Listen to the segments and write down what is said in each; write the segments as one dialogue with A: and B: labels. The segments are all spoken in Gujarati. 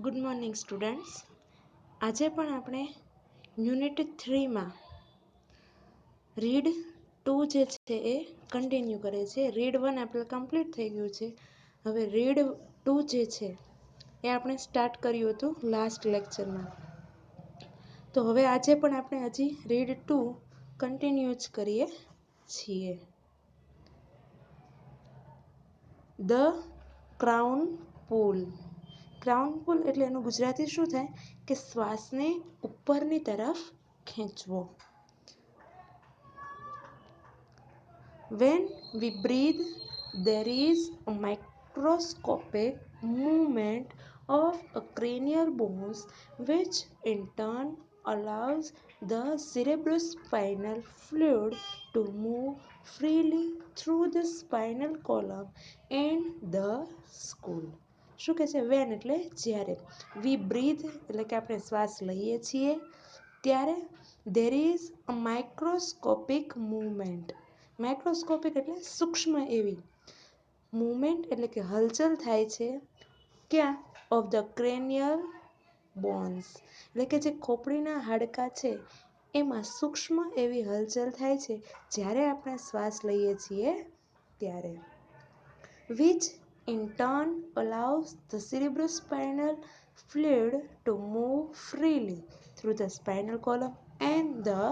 A: Good morning students. આજે પણ આપણે યુનિટ 3માં રીડ 2 જે છે એ કન્ટિન્યુ કરે છે. રીડ 1 આપણે કમ્પ્લીટ થઈ ગયું છે. હવે રીડ 2 જે છે એ આપણે સ્ટાર્ટ કર્યું હતું લાસ્ટ લેક્ચરમાં. તો હવે આજે પણ આપણે હજી રીડ 2 કન્ટિન્યુ જ કરીએ છીએ. The crown pool. ક્રાઉન પુલ એટલે એનું ગુજરાતી શું થાય કે શ્વાસને ઉપરની તરફ ખેંચવો. When we breathe, there is a microscopic movement of a cranial bones which in turn allows the cerebrospinal fluid to move freely through the spinal column and the skull. શું કહે છે? વેન એટલે જ્યારે. વી બ્રીથ એટલે કે આપણે શ્વાસ લઈએ છીએ ત્યારે there is a microscopic movement. Microscopic એટલે સૂક્ષ્મ એવી. મૂવમેન્ટ એટલે કે હલચલ થાય છે. ક્યાં? ઓફ ધ ક્રેનિયલ બોન્સ એટલે કે જે ખોપડીના હાડકાં છે એમાં સૂક્ષ્મ એવી હલચલ થાય છે જ્યારે આપણે શ્વાસ લઈએ છીએ ત્યારે. Which in turn allows the cerebrospinal fluid to move freely through the spinal column and the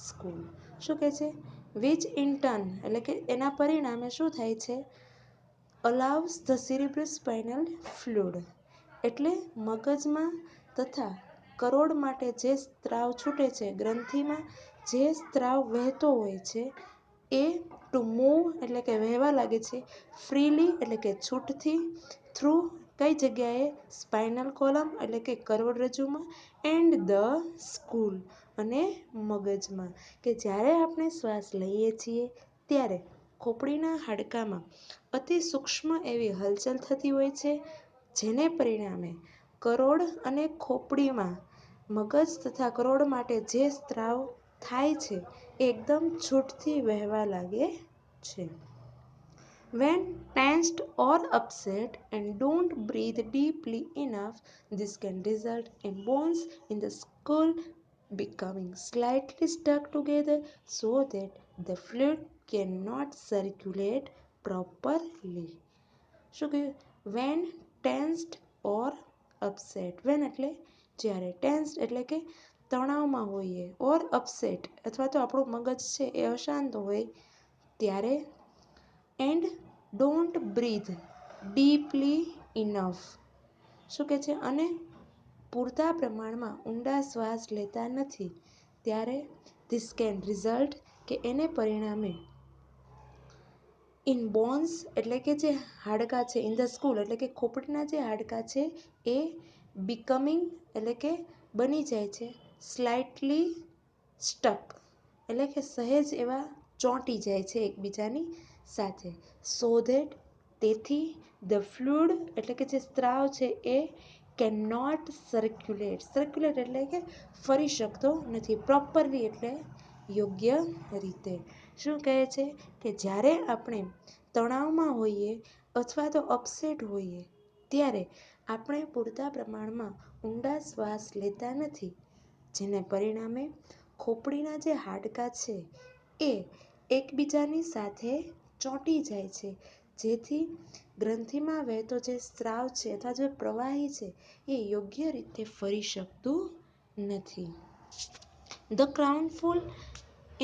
A: skull. શું કહે છે? which in turn એટલે કે એના પરિણામે શું થાય છે? allows the cerebrospinal fluid એટલે મગજમાં તથા કરોડ માટે જે સ્ત્રાવ છૂટે છે, ગ્રંથિમાં જે સ્ત્રાવ વહેતો હોય છે એ ટુ મૂવ એટલે કે વહેવા લાગે છે, ફ્રીલી એટલે કે છૂટથી, થ્રુ કઈ જગ્યાએ? સ્પાઇનલ કોલમ એટલે કે કરોડરજ્જુમાં, એન્ડ ધ સ્કુલ અને મગજમાં. કે જ્યારે આપણે શ્વાસ લઈએ છીએ ત્યારે ખોપડીના હાડકામાં અતિ સૂક્ષ્મ એવી હલચલ થતી હોય છે જેને પરિણામે કરોડ અને ખોપડીમાં મગજ તથા કરોડ માટે જે સ્ત્રાવ થાય છે એ એકદમ છૂટથી વહેવા લાગે છે. When tensed or upset and don't breathe deeply enough, this can result in bones in the skull becoming slightly stuck together so that the fluid cannot circulate properly. શું કહ્યું? When tensed or upset. When એટલે જ્યારે. tensed એટલે કે તણાવમાં હોઈએ, ઓર અપસેટ અથવા તો આપણું મગજ છે એ અશાંત હોય ત્યારે, and don't breathe deeply enough. શું કહે છે? અને પૂરતા પ્રમાણમાં ઊંડા શ્વાસ લેતા નથી ત્યારે ધીસ કેન રિઝલ્ટ કે એને પરિણામે ઇન બોન્સ એટલે કે જે હાડકાં છે, ઇન ધ સ્કૂલ એટલે કે ખોપડીના જે હાડકાં છે એ બીકમિંગ એટલે કે બની જાય છે, સ્લાઇટલી સ્ટક એટલે કે સહેજ એવા ચોંટી જાય છે એકબીજાની સાથે. સો ધેટ તેથી, ધ ફ્લુઇડ એટલે કે જે સ્ત્રાવ છે એ કેન નોટ સર્ક્યુલેટ. સર્ક્યુલેટ એટલે કે ફરી શકતો નથી. પ્રોપરલી એટલે યોગ્ય રીતે. શું કહે છે? કે જ્યારે આપણે તણાવમાં હોઈએ અથવા તો અપસેટ હોઈએ ત્યારે આપણે પૂરતા પ્રમાણમાં ઊંડા શ્વાસ લેતા નથી જેને પરિણામે ખોપડીના જે હાડકાં છે એ એકબીજાની સાથે ચોંટી જાય છે જેથી ગ્રંથિમાં વહેતો જે સ્ત્રાવ છે અથવા જે પ્રવાહી છે એ યોગ્ય રીતે ફરી શકતું નથી. The crown pull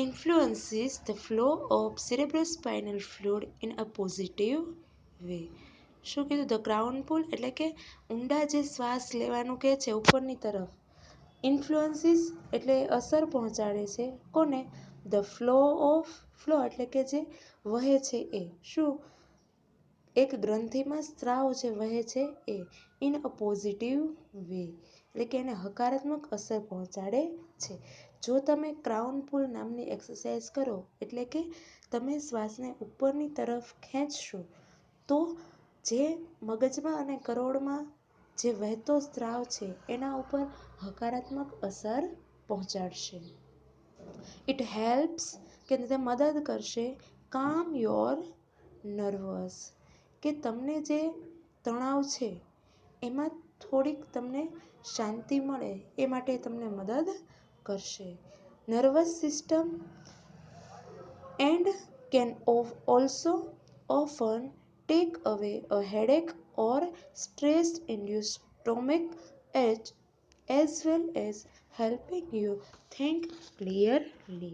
A: influences the flow of cerebrospinal fluid in a positive way. શું કીધું? ધ ક્રાઉન પુલ એટલે કે ઊંડા જે શ્વાસ લેવાનું કહે છે ઉપરની તરફ. ઇન્ફ્લુઅન્સીસ એટલે અસર પહોંચાડે છે. કોને? ધ ફ્લો એટલે કે જે વહે છે એ. શું? એક ગ્રંથિમાં સ્ત્રાવ જે વહે છે એ. ઇન અ પોઝિટિવ વે એટલે કે એને હકારાત્મક અસર પહોંચાડે છે. જો તમે ક્રાઉન પુલ નામની એક્સરસાઇઝ કરો એટલે કે તમે શ્વાસને ઉપરની તરફ ખેંચશો તો જે મગજમાં અને કરોડમાં જે વહેતો સ્ત્રાવ છે એના ઉપર હકારાત્મક અસર પહોંચાડશે. ઇટ હેલ્પ્સ કે તે મદદ કરશે કામ યોર નર્વસ કે તમને જે તણાવ છે એમાં થોડીક તમને શાંતિ મળે એ માટે તમને મદદ કરશે. Nervous system and can also often take away a headache or stress-induced stomach ache as well as helping you think clearly.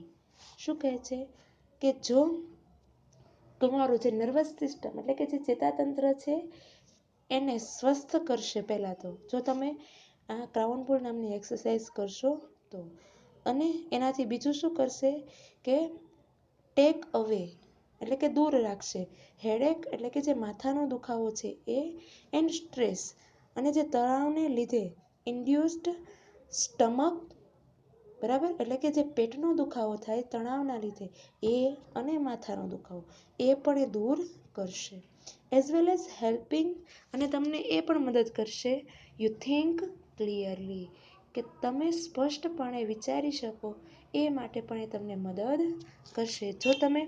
A: શું કહે છે કે જો તમારું જે નર્વસ સિસ્ટમ એટલે કે જે ચેતાતંત્ર છે એને સ્વસ્થ કરશે. પહેલાં તો જો તમે આ ક્રાઉન પુલ નામની એક્સરસાઇઝ કરશો તો, અને એનાથી બીજું શું કરશે કે ટેક અવે એટલે કે દૂર રાખશે હેડેક એટલે કે જે માથાનો દુખાવો છે એ, એન્ડ સ્ટ્રેસ અને જે તણાવને લીધે ઇન્ડ્યુસ્ડ સ્ટમક, બરાબર, એટલે કે જે પેટનો દુખાવો થાય તણાવના લીધે એ, અને માથાનો દુખાવો એ પણ એ દૂર કરશે. એઝ વેલ એઝ હેલ્પિંગ, અને તમને એ પણ મદદ કરશે યુ થિંક ક્લિયરલી, કે તમે સ્પષ્ટપણે વિચારી શકો એ માટે પણ એ તમને મદદ કરશે. જો તમે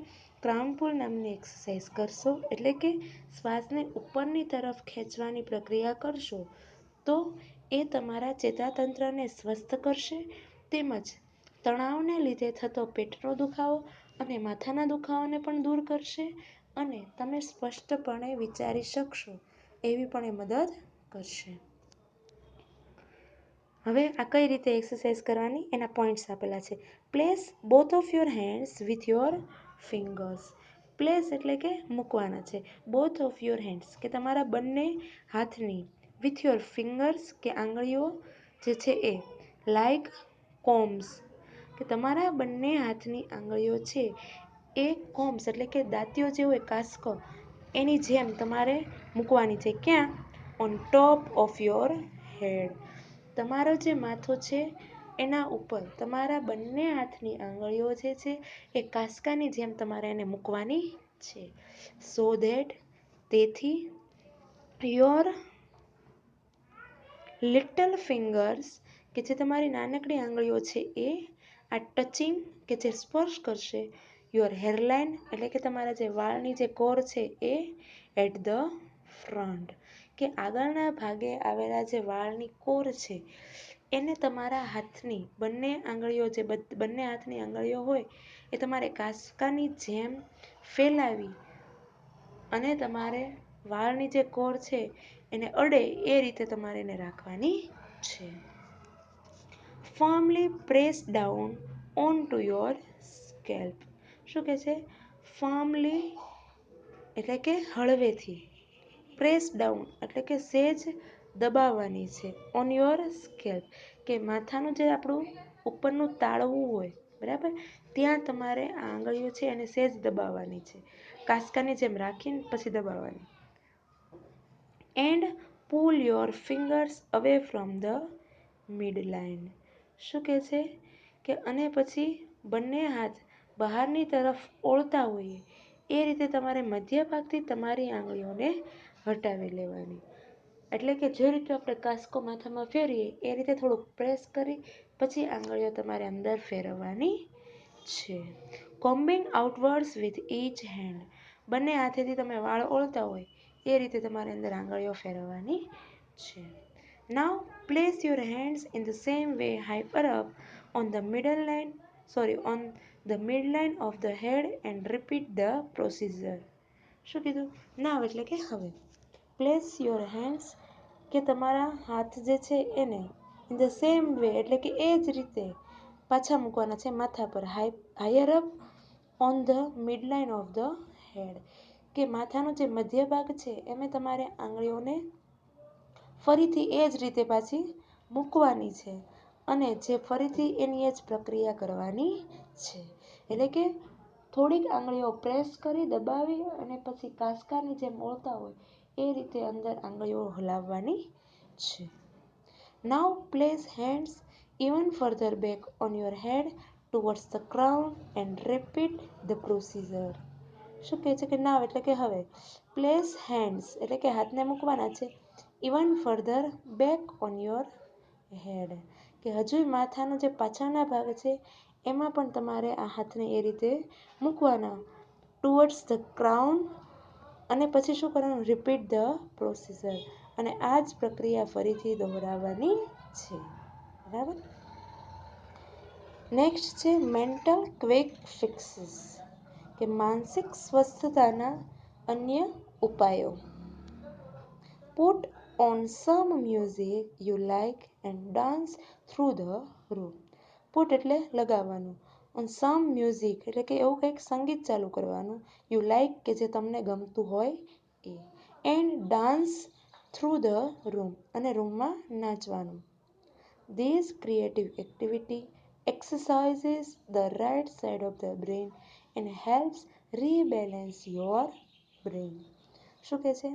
A: ક્રાઉન પુલ નામની એક્સરસાઇઝ કરશો એટલે કે શ્વાસને ઉપરની તરફ ખેંચવાની પ્રક્રિયા કરશો તો એ તમારા ચેતાતંત્રને સ્વસ્થ કરશે, તેમજ તણાવને લીધે થતો પેટનો દુખાવો અને માથાના દુખાવાને પણ દૂર કરશે, અને તમે સ્પષ્ટપણે વિચારી શકશો એવી પણ એ મદદ કરશે. હવે આ કઈ રીતે એક્સરસાઇઝ કરવાની એના પોઈન્ટ્સ આપેલા છે. Place both of your hands with your fingers. Place એટલે કે મૂકવાના છે. બોથ ઓફ યોર હેન્ડ્સ કે તમારા બંને હાથની, વિથ યોર ફિંગર્સ કે આંગળીઓ જે છે એ, લાઈક કોમ્સ કે તમારા બંને હાથની આંગળીઓ છે એ કોમ્સ એટલે કે દાંતીઓ જે હોય કાસ્કો એની જેમ તમારે મૂકવાની છે. ક્યાં? On top of your head. તમારો જે માથો છે એના ઉપર તમારા બંને હાથની આંગળીઓ જે છે એ કાસ્કાની જેમ તમારે એને મૂકવાની છે. સો ધેટ, તેથી, યોર લિટલ ફિંગર્સ કે જે તમારી નાનકડી આંગળીઓ છે એ આ ટચિંગ કે જે સ્પર્શ કરશે યોર હેરલાઇન એટલે કે તમારા જે વાળની જે કોર છે એ એટ ધ ફ્રન્ટ કે આગળના ભાગે આવેલા જે વાળની કોર છે એને તમારા હાથની બંને આંગળીઓ જે બંને હાથની આંગળીઓ હોય એ તમારે કાંસકાની જેમ ફેલાવી અને તમારે વાળની જે કોર છે એને અડે એ રીતે તમારે એને રાખવાની છે. ફર્મલી press down on to your scalp. શું કહે છે? ફર્મલી એટલે કે હળવેથી, પ્રેસ ડાઉન એટલે કે સેજ દબાવવાની છે, ઓન યોર સ્કેલ્પ કે માથાનું જે આપણું ઉપરનું તાળવું હોય, બરાબર, ત્યાં તમારે આ આંગળીઓ છે એને સેજ દબાવવાની છે, કાસ્કાની જેમ રાખીને પછી દબાવવાની. And pull your fingers away from the mid line. શું કહે છે કે અને પછી બંને હાથ બહારની તરફ ઓળતા હોઈએ એ રીતે તમારે મધ્ય ભાગથી તમારી આંગળીઓને હટાવી લેવાની. એટલે કે જે રીતે આપણે કાસ્કો માથામાં ફેરવીએ એ રીતે થોડુંક પ્રેસ કરી પછી આંગળીઓ તમારે અંદર ફેરવવાની છે. Combing outwards with each hand. બંને હાથેથી તમે વાળ ઓળતા હોય એ રીતે તમારે અંદર આંગળીઓ ફેરવવાની છે. Now place your hands in the same way higher up on the on the mid line of the head and repeat the procedure. શું કીધું? નાવ એટલે કે હવે. પ્લેસ યોર હેન્ડ્સ કે તમારા હાથ જે છે એને ઇન ધ સેમ વે એટલે કે એ જ રીતે પાછા મૂકવાના છે માથા પર, higher up on the mid line of the head કે માથાનો જે મધ્ય ભાગ છે એમાં તમારે આંગળીઓને ફરીથી એ જ રીતે પાછી મૂકવાની છે અને જે ફરીથી એની એ જ પ્રક્રિયા કરવાની છે. એટલે કે થોડીક આંગળીઓ પ્રેસ કરી દબાવી અને પછી કાસ્કાની જેમ ઓળતા હોય એ રીતે અંદર આંગળીઓ હલાવવાની છે. Now place hands even further back on your head towards the crown and repeat the procedure. શું કહે છે કે નાવ એટલે કે હવે. પ્લેસ હેન્ડ્સ એટલે કે હાથને મૂકવાના છે even further back on your head કે હજુ માથાનો જે પાછળના ભાગ છે એમાં પણ તમારે આ હાથને એ રીતે મૂકવાના ટુવર્ડ્સ ધ ક્રાઉન અને પછી શું કરવાનું? રિપીટ ધ પ્રોસીજર અને આ જ પ્રક્રિયા ફરીથી દોહરાવવાની છે. બરાબર. નેક્સ્ટ છે મેન્ટલ ક્વિક ફિક્સીસ, કે માનસિક સ્વસ્થતાના અન્ય ઉપાયો. Put on some music you like and dance through the room. Put એટલે લગાવવાનું, ઓન સમ મ્યુઝિક એટલે કે એવું કંઈક સંગીત ચાલુ કરવાનું, યુ લાઇક કે જે તમને ગમતું હોય એ, and dance through the room અને રૂમમાં નાચવાનું. This creative activity exercises the right side of the brain and helps rebalance your brain. શું કહે છે?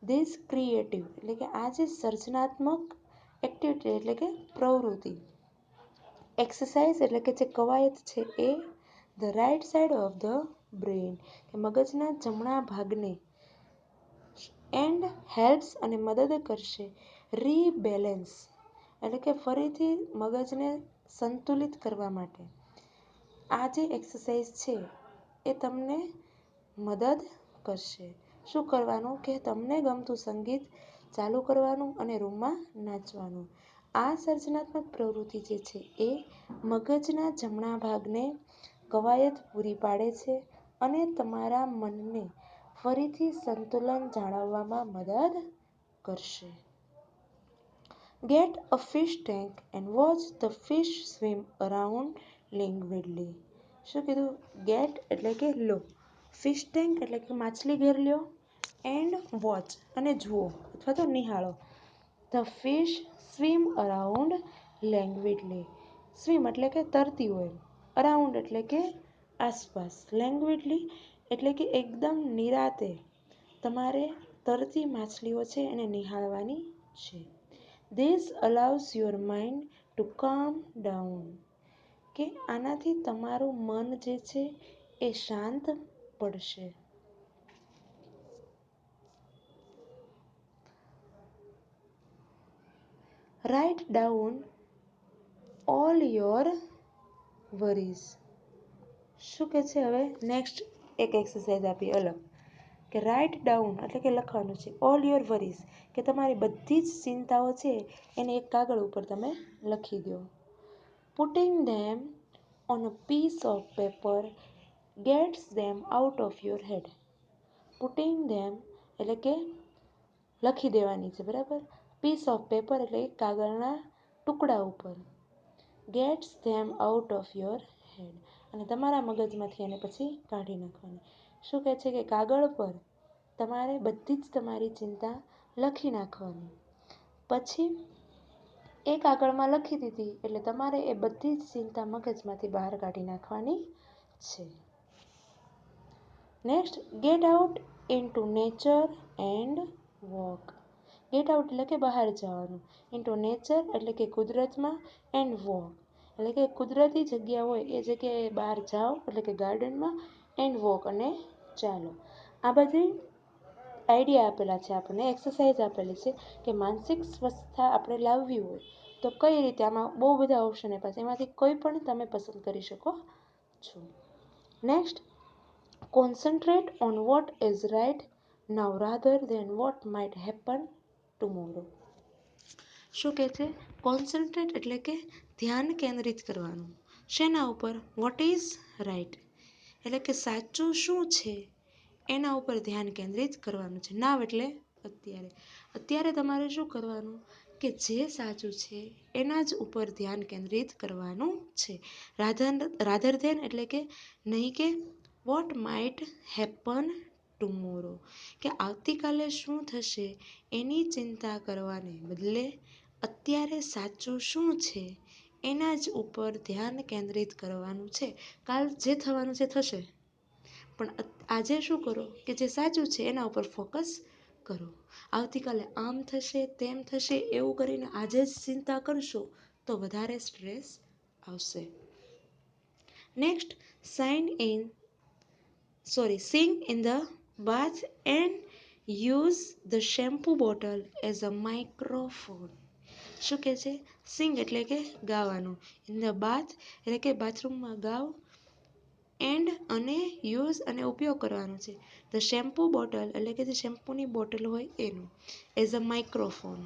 A: This creative એટલે કે આ જે સર્જનાત્મક એક્ટિવિટી એટલે કે પ્રવૃત્તિ, એક્સરસાઇઝ એટલે કે જે કવાયત છે એ the right side of the brain કે મગજના જમણા ભાગને, એન્ડ હેલ્પ્સ અને મદદ કરશે, રીબેલેન્સ એટલે કે ફરીથી મગજને સંતુલિત કરવા માટે. આ જે એક્સરસાઇઝ છે એ તમને મદદ કરશે. શું કરવાનું? કે તમને ગમતું સંગીત ચાલુ કરવાનું અને રૂમમાં નાચવાનું. આ સર્જનાત્મક પ્રવૃત્તિ જે છે એ મગજના જમણા ભાગને કવાયત પૂરી પાડે છે અને તમારા મનને ફરીથી સંતુલન જાળવવામાં મદદ કરશે. Get a fish tank and watch the fish swim around languidly. શું કીધું? ગેટ એટલે કે લો, ફિશ ટેન્ક એટલે કે માછલી ઘર લ્યો, એન્ડ વોચ અને જુઓ અથવા તો નિહાળો, the fish swim around languidly. Swim એટલે કે તરતી હોય, અરાઉન્ડ એટલે કે આસપાસ, લેંગ્વિડલી એટલે કે એકદમ નિરાતે તમારે તરતી માછલીઓ છે એને નિહાળવાની છે. This allows your mind to calm down. કે આનાથી તમારું મન જે છે એ શાંત પડશે. Write down all your worries. શું કે છે? હવે નેક્સ્ટ એક એક્સરસાઇઝ આપી અલગ, કે રાઇટ ડાઉન એટલે કે લખવાનું છે, ઓલ યોર વરીઝ કે તમારી બધી જ ચિંતાઓ છે એને એક કાગળ ઉપર તમે લખી દો. Putting them on a piece of paper gets them out of your head. Putting them એટલે કે લખી દેવાની છે, બરાબર. પીસ ઓફ પેપર એટલે કાગળના ટુકડા ઉપર, gets them out of your head અને તમારા મગજમાંથી એને પછી કાઢી નાખવાની. શું કહે છે? કે કાગળ પર તમારે બધી જ તમારી ચિંતા લખી નાખવાની. પછી એ કાગળમાં લખી દીધી એટલે તમારે એ બધી જ ચિંતા મગજમાંથી બહાર કાઢી નાખવાની છે. Next, get out into nature and walk. Get out એટલે કે બહાર જવાનું, ઇન્ટુ નેચર એટલે કે કુદરતમાં, એન્ડ વોક એટલે કે કુદરતી જગ્યા હોય એ જગ્યાએ બહાર જાઓ એટલે કે ગાર્ડનમાં, એન્ડ વોક અને ચાલો. આ બધી આઈડિયા આપેલા છે આપણને, એક્સરસાઇઝ આપેલી છે કે માનસિક સ્વસ્થતા આપણે લાવવી હોય તો કઈ રીતે. આમાં બહુ બધા ઓપ્શન આપ્યા છે, એમાંથી કોઈ પણ તમે પસંદ કરી શકો છો. Next, concentrate on what is right now rather than what might happen tomorrow. શું કહે છે? કોન્સન્ટ્રેટ એટલે કે ધ્યાન કેન્દ્રિત કરવાનું. શેના ઉપર? વોટ ઇઝ રાઇટ એટલે કે સાચું શું છે એના ઉપર ધ્યાન કેન્દ્રિત કરવાનું છે. નાવ એટલે અત્યારે. અત્યારે તમારે શું કરવાનું? કે જે સાચું છે એના જ ઉપર ધ્યાન કેન્દ્રિત કરવાનું છે. રાધર ધેન એટલે કે નહીં કે વોટ માઇટ હેપન ટુમોરો કે આવતીકાલે શું થશે એની ચિંતા કરવાને બદલે અત્યારે સાચું શું છે એના જ ઉપર ધ્યાન કેન્દ્રિત કરવાનું છે. કાલ જે થવાનું છે થશે, પણ આજે શું કરો? કે જે સાચું છે એના ઉપર ફોકસ કરો. આવતીકાલે આમ થશે તેમ થશે એવું કરીને આજે જ ચિંતા કરશો તો વધારે સ્ટ્રેસ આવશે. Next, sing in the bath and use the shampoo bottle as a microphone. શું કહે છે? સિંગ એટલે કે ગાવાનું, ઇન ધ બાથ એટલે કે બાથરૂમમાં ગાઓ, એન્ડ અને યુઝ અને ઉપયોગ કરવાનો છે. ધ શેમ્પૂ બોટલ એટલે કે જે શેમ્પૂની બોટલ હોય એનું. એઝ અ માઇક્રોફોન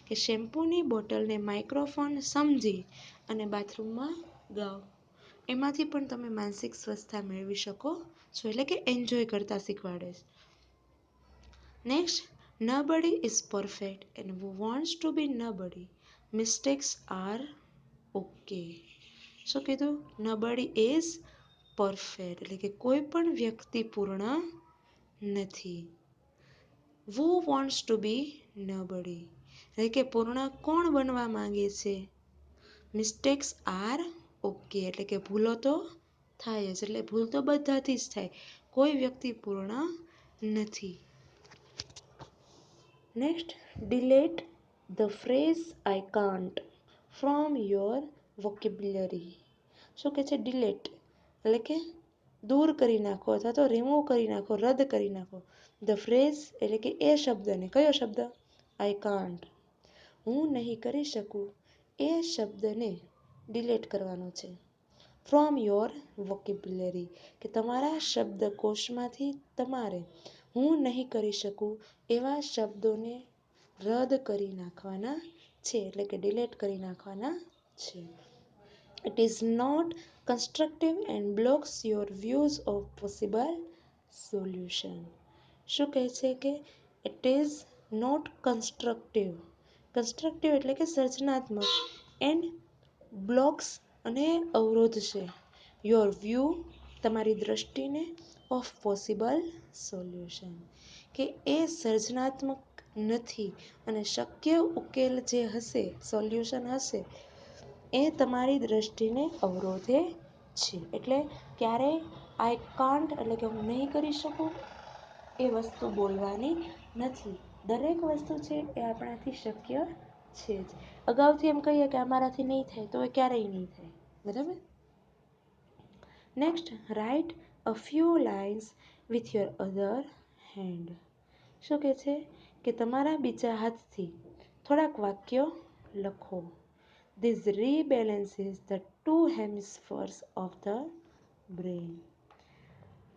A: કે શેમ્પૂની બોટલને માઇક્રોફોન સમજી અને બાથરૂમમાં ગાઓ. એમાંથી પણ તમે માનસિક સ્વસ્થતા મેળવી શકો છો, એટલે કે એન્જોય કરતા શીખવાડે છે. Next, nobody is perfect and who wants to be nobody. Mistakes are okay. શું કીધું? નબડી ઇઝ પરફેક્ટ એટલે કે કોઈ પણ વ્યક્તિ પૂર્ણ નથી. વુ વોન્ટ્સ ટુ બી નબડી એટલે કે પૂર્ણ કોણ બનવા માંગે છે? મિસ્ટેક્સ આર ઓકે એટલે કે ભૂલો તો થાય જ, એટલે ભૂલ તો બધાથી જ થાય, કોઈ વ્યક્તિ પૂર્ણ નથી. Next, delete the phrase I can't from your vocabulary. શું કે છે? ડિલીટ એટલે કે દૂર કરી નાખો અથવા તો રિમૂવ કરી નાખો, રદ કરી નાખો. ધ ફ્રેઝ એટલે કે એ શબ્દને, કયો શબ્દ? આઈ કાન્ટ, હું નહીં કરી શકું, એ શબ્દને ડિલીટ કરવાનો છે. ફ્રોમ યોર વોકેબ્યુલરી કે તમારા શબ્દકોશમાંથી તમારે હું નહીં કરી શકું એવા શબ્દોને રદ કરી નાખવાના છે, એટલે કે ડિલીટ કરી નાખવાના છે. It is not constructive and blocks your views of possible solution. શું કહે છે કે it is not constructive. Constructive એટલે કે સર્જનાત્મક, એન્ડ બ્લોક્સ અને અવરોધ છે. યોર વ્યૂ તમારી દ્રષ્ટિને, ઓફ પોસિબલ સોલ્યુશન કે એ સર્જનાત્મક નથી અને શક્ય ઉકેલ જે હશે, સોલ્યુશન હશે, એ તમારી દ્રષ્ટિને અવરોધે છે. એટલે ક્યારેય આઈ કાન્ટ એટલે કે હું નહીં કરી શકું એ વસ્તુ બોલવાની નથી. દરેક વસ્તુ છે એ આપણાથી શક્ય છે જ. અગાઉથી એમ કહીએ કે અમારાથી નહીં થાય તો એ ક્યારેય નહીં થાય. બરાબર? Next, write a few lines with your other hand. શું કહે છે કે તમારા બીજા હાથથી થોડાક વાક્યો લખો. This rebalances the two hemispheres of the brain.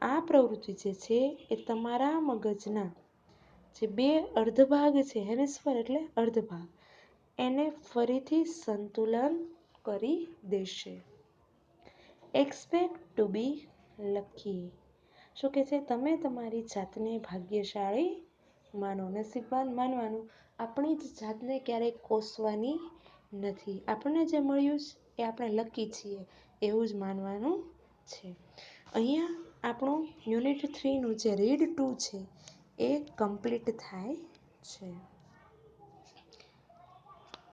A: આ પ્રવૃત્તિ જે છે એ તમારા મગજના જે બે અર્ધભાગ છે, હેમિસ્ફર એટલે અર્ધભાગ, એને ફરીથી સંતુલન કરી દેશે. એક્સપેક્ટ ટુ બી લકી. શું કહે છે? તમે તમારી જાતને ભાગ્યશાળી માનો, નસીબવાન માનવાનું. આપણી જ જાતને ક્યારેય કોસવાની નથી. આપણને જે મળ્યું છે એ આપણે લકી છીએ એવું જ માનવાનું છે. અહીંયા આપણું યુનિટ 3નું જે રીડ 2 છે એ કમ્પ્લીટ થાય છે.